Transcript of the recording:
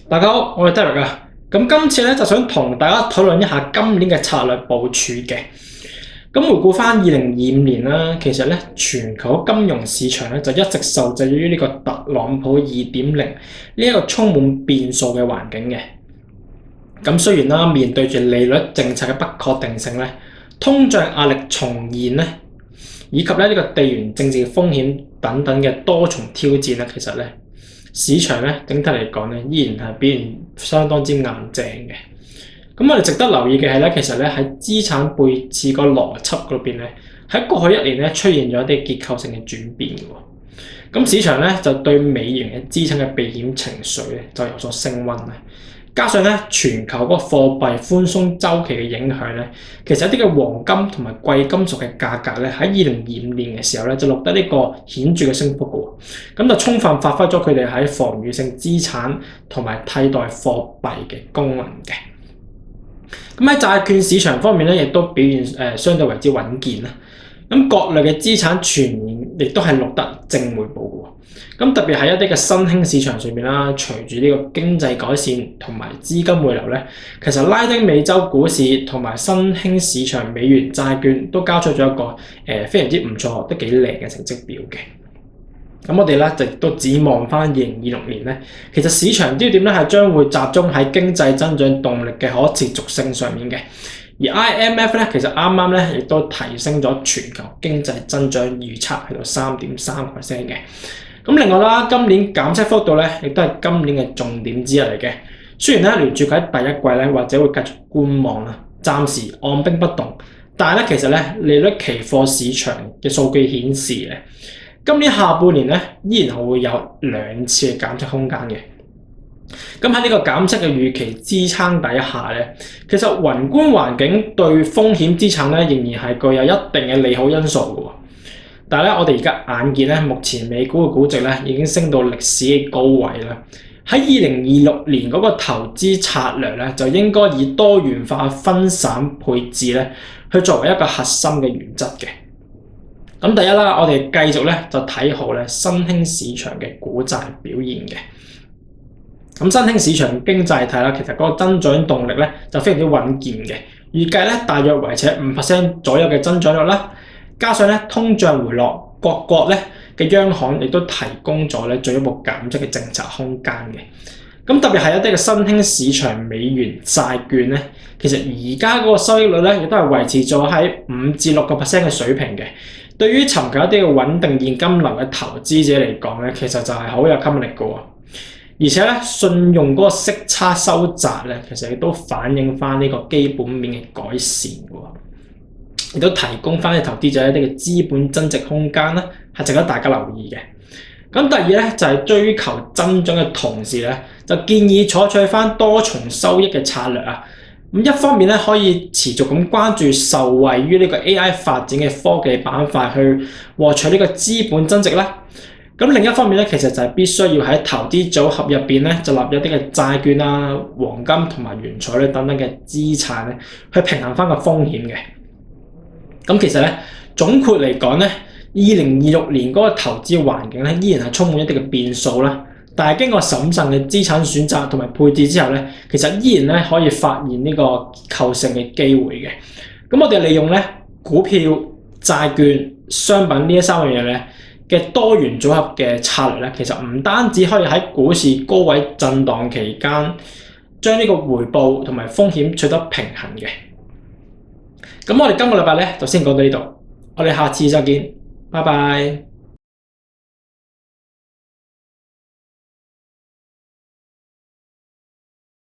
大家好，我係 Derek 啊。咁今次咧就想同大家討論一下今年嘅策略部署嘅。咁回顧翻2025年啦，其實咧全球金融市場咧就一直受制於呢個特朗普2.0呢一個充滿變數嘅環境嘅。咁雖然啦，面對住利率政策嘅不確定性咧，通脹壓力重現咧，以及咧呢個地緣政治風險等等嘅多重挑戰咧，其實咧市場咧整體嚟講咧依然係表現相當之硬淨嘅。咁我哋值得留意嘅係咧，其實咧喺資產配置個邏輯嗰邊咧，喺過去一年咧出現咗一啲結構性嘅轉變嘅喎。咁市場咧就對美元嘅資產嘅避險情緒咧就有所升溫啦。加上咧全球嗰個貨幣寬鬆週期嘅影響咧，其實一啲嘅黃金同埋貴金屬嘅價格咧喺2025年嘅時候咧就錄得呢個顯著嘅升幅嘅喎，咁就充分發揮咗佢哋喺防禦性資產同埋替代貨幣嘅功能嘅。咁喺債券市場方面咧，亦都表現相對為之穩健啦。咁各類嘅資產全年亦都係錄得正回報嘅喎。咁特別係一啲嘅新興市場上面啦，隨住呢個經濟改善同埋資金回流咧，其實拉丁美洲股市同埋新興市場美元債券都交出咗一個非常之唔錯、都幾靚嘅成績表嘅。咁我哋咧就都展望翻2026年咧，其實市場焦點咧係將會集中喺經濟增長動力嘅可持續性上面嘅。而 IMF 咧其實啱啱咧亦都提升咗全球經濟增長預測去到3.3%嘅。咁另外啦，今年減息幅度咧亦都係今年嘅重點之一嚟嘅。雖然咧聯儲局喺第一季咧或者會繼續觀望啦，暫時按兵不動，但係咧其實咧利率期貨市場嘅數據顯示咧，今年下半年咧依然係會有2次嘅減息空間嘅。咁喺呢個減息嘅預期支撐底下咧，其實宏觀環境對風險資產咧仍然係具有一定嘅利好因素嘅喎。但係咧，我哋而家眼見咧，目前美股嘅估值咧已經升到歷史嘅高位啦。喺2026年嗰個投資策略咧，就應該以多元化分散配置咧，去作為一個核心嘅原則嘅。咁第一啦，我哋繼續咧就睇好咧新興市場嘅股債表現嘅。咁新興市場經濟體啦，其實嗰個增長動力咧就非常之穩健嘅，預計咧大約維持喺5%左右嘅增長率啦。加上咧通脹回落，各國咧嘅央行亦都提供咗咧進一步減息嘅政策空間嘅。咁特別係一啲嘅新興市場美元債券咧，其實而家嗰個收益率咧亦都係維持咗喺5至6%嘅水平嘅。對於尋求一啲嘅穩定現金流嘅投資者嚟講咧，其實就係好有吸引力嘅喎。而且咧，信用嗰個息差收窄咧，其實亦都反映翻呢個基本面嘅改善嘅喎，亦都提供翻啲投資者一啲嘅資本增值空間啦，係值得大家留意嘅。咁第二咧就係追求增長嘅同時咧，就建議採取翻多重收益嘅策略啊。咁一方面咧可以持續咁關注受惠於呢個 AI 發展嘅科技板塊去獲取呢個資本增值啦。咁另一方面咧，其實就係必須要喺投資組合入邊咧，就納入一啲嘅債券啊、黃金同埋原材料等等嘅資產咧，去平衡翻個風險嘅。咁其實咧，總括嚟講咧，2026年嗰個投資環境咧，依然係充滿一啲嘅變數啦。但係經過審慎嘅資產選擇同埋配置之後咧，其實依然咧可以發現呢個結構性嘅機會嘅。咁我哋利用咧股票、債券、商品呢3樣嘢咧嘅多元組合嘅策略咧，其實唔單止可以喺股市高位震盪期間，將呢個回報同埋風險取得平衡嘅。咁我哋今個禮拜咧就先講到呢度，我哋下次再見，拜拜。